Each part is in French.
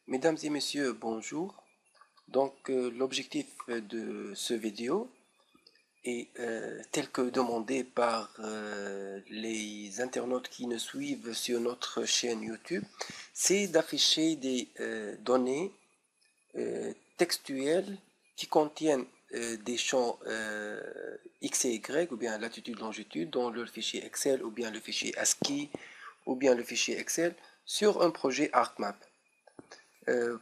Mesdames et messieurs, bonjour. L'objectif de ce vidéo est tel que demandé par les internautes qui nous suivent sur notre chaîne YouTube, c'est d'afficher des données textuelles qui contiennent des champs X et Y, ou bien latitude, longitude, dans le fichier Excel, ou bien le fichier ASCII, ou bien le fichier Excel, sur un projet ArcMap.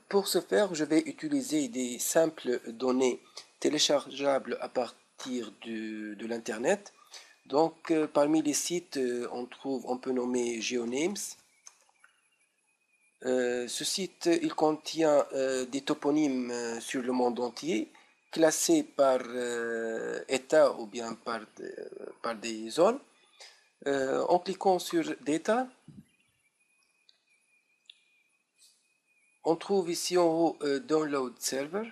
Pour ce faire, je vais utiliser des simples données téléchargeables à partir de l'Internet. Parmi les sites, on peut nommer GeoNames. Ce site, il contient des toponymes sur le monde entier, classés par État ou bien par des zones. En cliquant sur Data, on trouve ici en haut Download Server.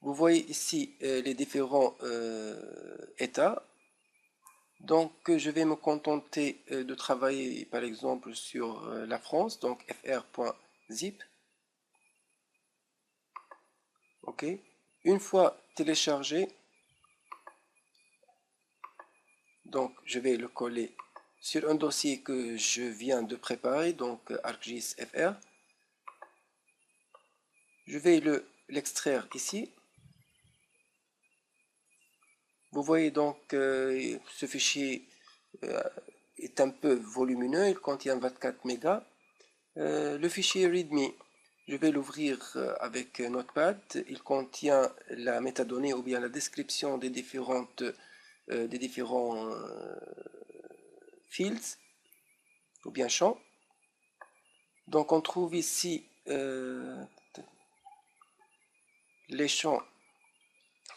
Vous voyez ici les différents états. Je vais me contenter de travailler par exemple sur la France, donc fr.zip. OK. Une fois téléchargé, donc je vais le coller sur un dossier que je viens de préparer, donc ArcGIS FR. Je vais l'extraire ici. Vous voyez donc ce fichier est un peu volumineux, il contient 24 mégas. Le fichier README, je vais l'ouvrir avec Notepad. Il contient la métadonnée ou bien la description des différents fields ou bien champs. Donc on trouve ici les champs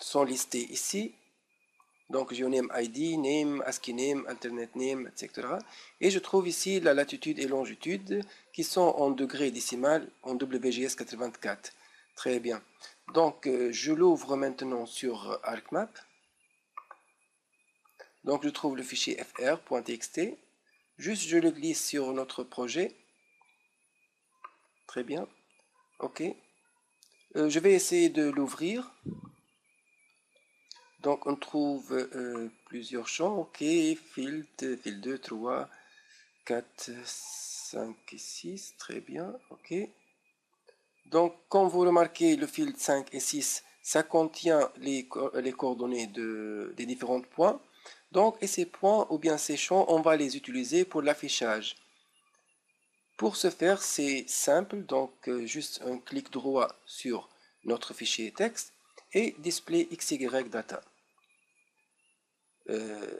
sont listés ici. Donc GeoName ID, Name, ASCII Name, Internet Name, etc. Et je trouve ici la latitude et longitude qui sont en degrés décimal en WGS 84. Très bien. Donc je l'ouvre maintenant sur ArcMap. Donc je trouve le fichier fr.txt. Juste je le glisse sur notre projet. Très bien. OK. Je vais essayer de l'ouvrir. Donc on trouve plusieurs champs. OK. Field 2, 3, 4, 5 et 6. Très bien. OK. Donc comme vous remarquez, le field 5 et 6, ça contient les coordonnées des différents points. Et ces points ou bien ces champs, on va les utiliser pour l'affichage. Pour ce faire, c'est simple, juste un clic droit sur notre fichier texte et Display XY Data. Le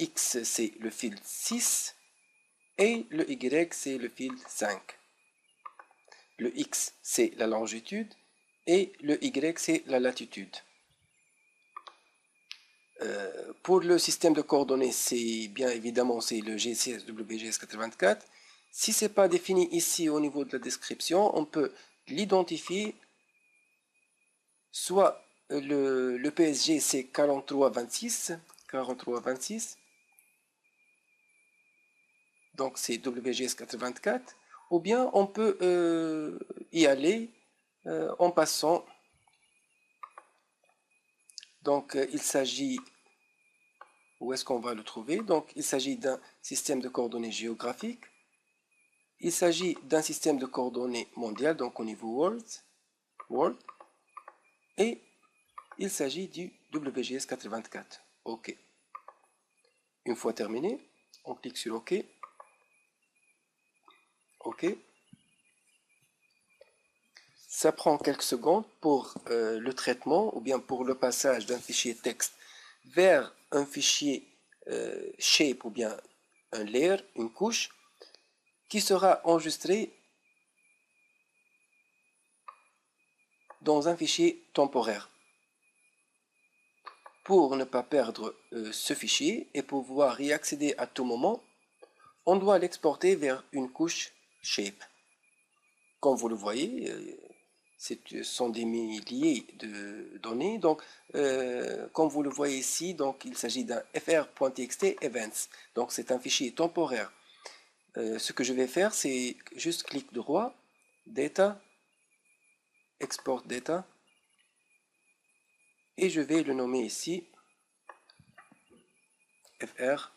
X c'est le field 6 et le Y c'est le field 5. Le X c'est la longitude et le Y c'est la latitude. Pour le système de coordonnées, c'est bien évidemment c'est le GCS WGS84. Si ce n'est pas défini ici au niveau de la description, on peut l'identifier. Soit le PSG c'est 4326, donc c'est WGS84, ou bien on peut y aller en passant. Il s'agit, où est-ce qu'on va le trouver? Il s'agit d'un système de coordonnées géographiques. Il s'agit d'un système de coordonnées mondial, donc au niveau World. Et il s'agit du WGS84. OK. Une fois terminé, on clique sur OK. OK. Ça prend quelques secondes pour le traitement ou bien pour le passage d'un fichier texte vers un fichier shape ou bien un layer, une couche, qui sera enregistré dans un fichier temporaire. Pour ne pas perdre ce fichier et pouvoir y accéder à tout moment, on doit l'exporter vers une couche shape. Comme vous le voyez, ce sont des milliers de données. Comme vous le voyez ici, il s'agit d'un fr.txt events. Donc c'est un fichier temporaire. ce que je vais faire, c'est juste clic droit, Data, Export Data, et je vais le nommer ici FR.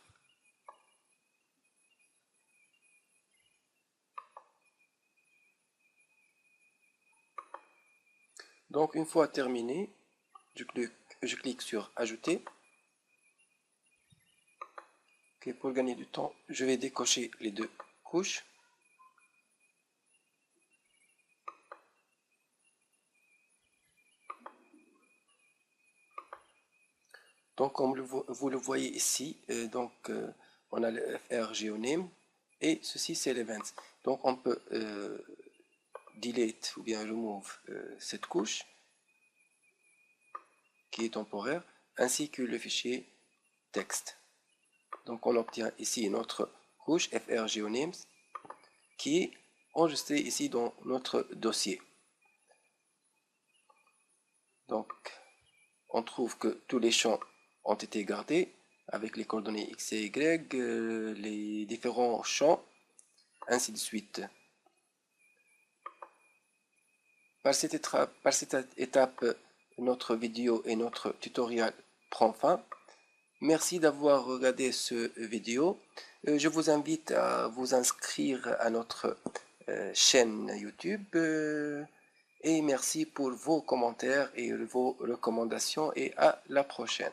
Donc une fois terminé, je clique sur Ajouter. Okay, pour gagner du temps, je vais décocher les deux couches. Donc comme vous le voyez ici, on a le FR GeoName et ceci c'est l'Events. Donc on peut delete ou bien remove cette couche qui est temporaire ainsi que le fichier texte. Donc on obtient ici notre couche FR GeoNames qui est enregistrée ici dans notre dossier. Donc on trouve que tous les champs ont été gardés avec les coordonnées X et Y, les différents champs, ainsi de suite. Par cette étape, notre vidéo et notre tutoriel prend fin. Merci d'avoir regardé cette vidéo. Je vous invite à vous inscrire à notre chaîne YouTube. Et merci pour vos commentaires et vos recommandations et à la prochaine.